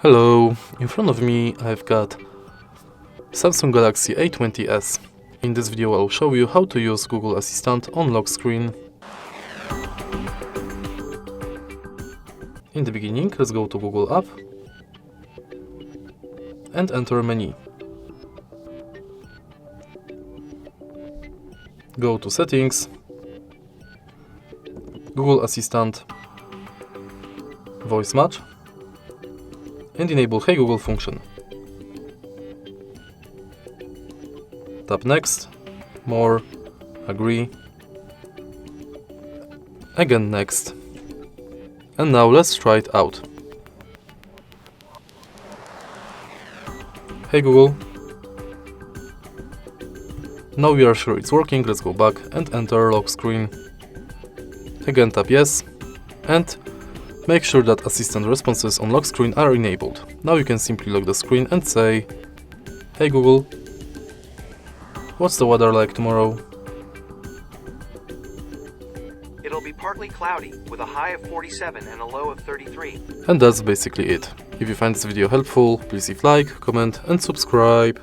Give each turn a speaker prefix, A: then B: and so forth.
A: Hello, in front of me I've got Samsung Galaxy A20s. In this video I'll show you how to use Google Assistant on lock screen. In the beginning, let's go to Google app and enter menu. Go to settings, Google Assistant, voice match, and enable Hey Google function. Tap next, more, agree, again next. And now let's try it out. Hey Google. Now we are sure it's working, let's go back and enter lock screen. Again tap yes, and make sure that assistant responses on lock screen are enabled. Now you can simply lock the screen and say, Hey Google, what's the weather like tomorrow?
B: It'll be partly cloudy, with a high of 47 and a low of 33.
A: And that's basically it. If you find this video helpful, please leave like, comment and subscribe.